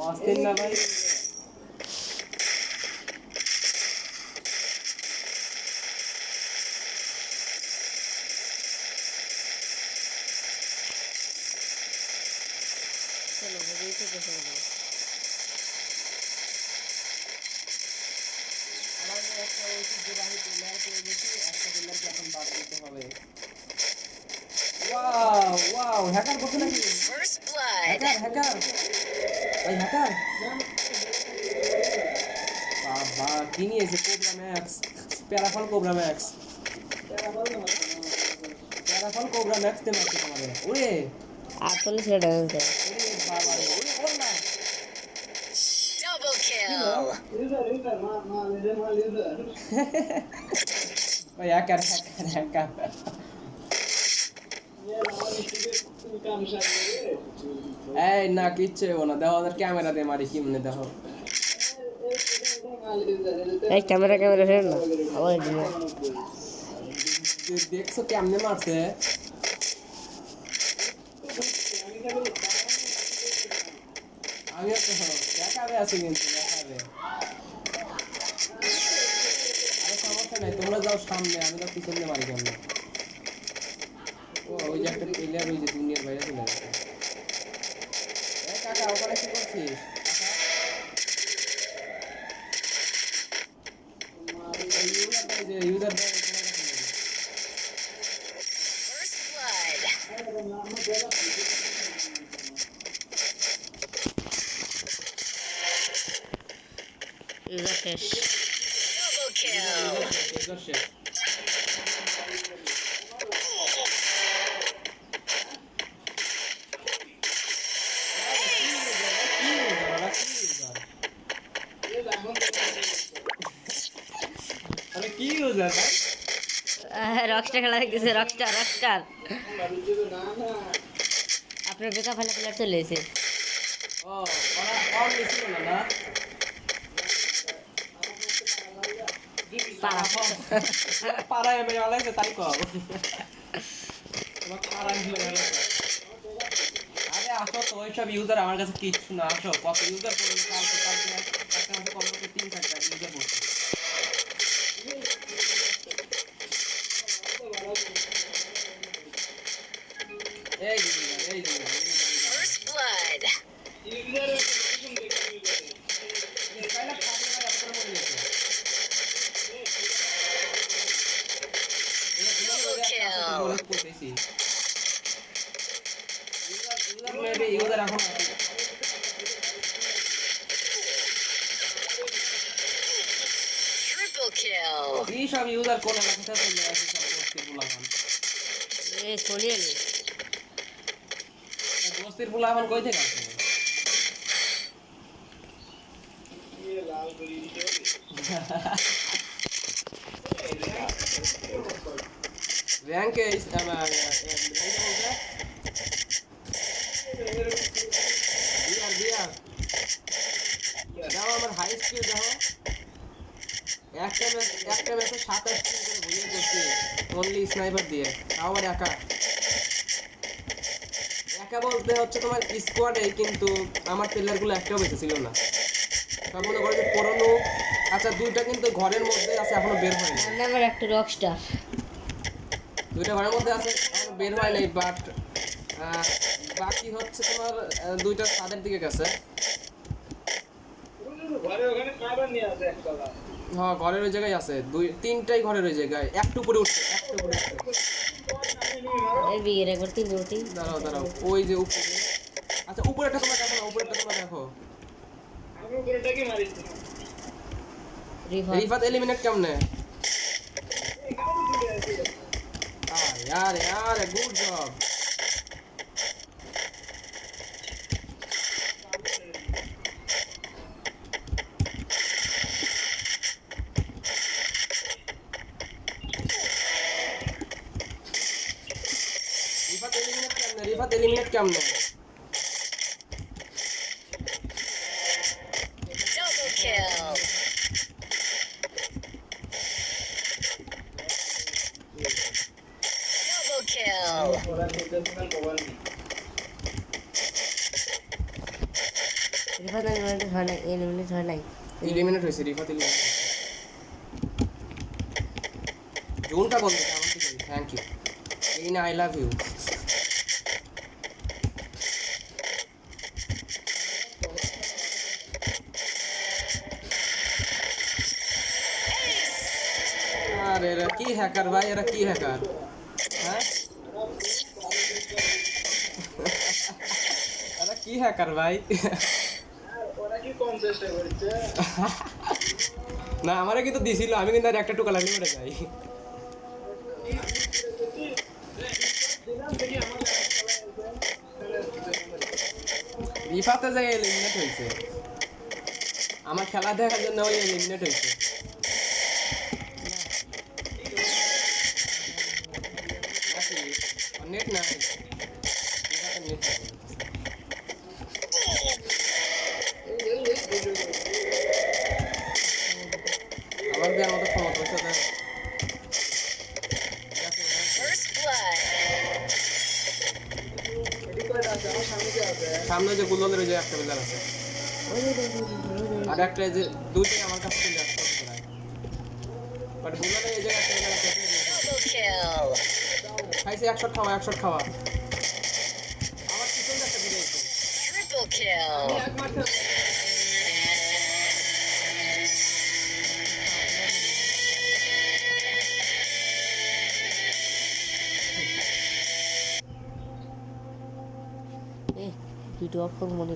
অস্থির না ভাই? চলো বেরিয়ে থেকে চলো। আমার একটা ঐতিহ্যবাহী প্লেয়ার পেয়ে গেছি, একটা প্লেয়ারকে এখন বাদ দিতে হবে। ওয়াও ওয়াও, হ্যাকার বসে নাকি? First blood. হ্যাকার হ্যাকার ভাই, হ্যাকার। বাবা কি নিয়েছে? Cobra Max, Parafal Cobra Max, Parafal Cobra Max তে মারছে তোমাদের। ওরে 48 ড্যামেজ দেয়। ওরে বাবা রে, ওরে ওল্লা ডাবল কিল। ভাই হ্যাকার হ্যাকার হ্যাকার। এই না কিচ্ছু হইব না, দেখো ওদের ক্যামেরা দিয়ে মারি কেমনে দেখো। এই ক্যামেরা ফের না আবার দিনে। দেখছো কেমনে মারছে? আমি তো দেখাবে আছি কিন্তু দেখাবে। আরে সমস্যা নাই, তোমরা যাও সামনে, আমি তো পিছন দিয়ে মারি কেমন। ও ওই যে একটা প্লেয়ার ওই যে দুনিয়ার বাইরে চলে গেছে। এই কাকা ওখানে কি করছিস? User first blood. ইউজার শেষ। ডাবল কিল। আরে কি ইউজার ভাই? রকস্টার খেলা দেখতেছে, রকস্টার। আপনার বেকা ভালো প্লেয়ার চলে এসে। ও ওরা অন নিছিল না না? পাড়ায় মেরে আলাইছে তাই কও। তোমার পাড়ায় মেরে আলাইছে। আরে আসো তো, ওইসব ইউজার আমার কাছে কিচ্ছু না। আসো, কত ইউজার পড়লো কালকে একটা মাসে কমপক্ষে 3-4টা ইউজার পড়ছে। এই যে ফার্স্ট ব্লাড। ইউজার এখন ট্রিপল কিল। এই সব ইউজার কোন এলাকাতে চলে আসে সব বস্তির পোলাপান। সরিয়ে নি। বস্তির পোলাপান কই থেকে আসে? র্যাঙ্কে বিয়ার দেখো আমার হাই স্কিল দেখো, একটা ম্যাচে 27 কিল করে ভুলিয়ে করছি অনলি স্নাইপার দিয়ে, তাও আবার একা একা বলতে হচ্ছে তোমার স্কোয়াডে, কিন্তু আমার প্লেয়ারগুলো একটাও বেঁচে ছিল না। সব মনে করো যে পুরনো। আচ্ছা দুইটা কিন্তু ঘরের মধ্যে আছে, এখনো বের হয়নি। আমার একটা রকস্টার। দুইটা ঘরের মধ্যে আছে, এখনো বের হয় নাই। বাট বাকি হচ্ছে তোমার দুইটা ছাদের দিকে গেছে। হ্যাঁ ঘরের ওই জায়গায় আছে, তিনটাই ঘরের ওই জায়গায়। একটু উপরে উঠছে। এই বিয়ের একবার তিন রুটি। দাঁড়াও ওই যে উপরে। আচ্ছা উপরেরটা তোমরা দেখো না, উপরেরটা তোমরা দেখো। রিফাত এলিমিনেট কেমনে? यार गुड जॉब। रिफात एलिमिनेट केमने? Double kill. Double kill. Rifat eliminate হয় নাই, এলিমিনেট হয় নাই। ইলিমিনেট হয়েছে রিফাত ইলিমিনেট। জোনটা বন্ধ আমার ঠিক আছে, থ্যাংক ইউ। এই না আই লাভ ইউ। আরে এরা কি হ্যাকার ভাই, এরা কি হ্যাকার? হ্যাঁ এরা কি হ্যাকার ভাই? না আমারে কিন্তু দিছিল, আমি কিন্তু আর একটা টুকা লাগলে মরে যাই। রিফাতে যাই এলিমিনেট হয়েছে, আমার খেলা দেখার জন্য ওই এলিমিনেট হয়েছে। নেট নাই, রিফাতের নেট নাই। আমার দেওয়ার মতো ক্ষমতা হচ্ছে না। First blood. সামনে যে গুলোদের ওই যে একটা বিল্লার আছে, আর একটা এই যে দুইটাই আমার কাছে চলে আসছে প্রায়। বাট গুলোদের এই যে একটা বিল্লার আছে, Double kill. খাইছে 1 শট খাওয়া, 1 শট খাওয়া। আমার পিছনে একটা ভিডিও আছে। Triple kill. ভিডিও অফ করবো মনে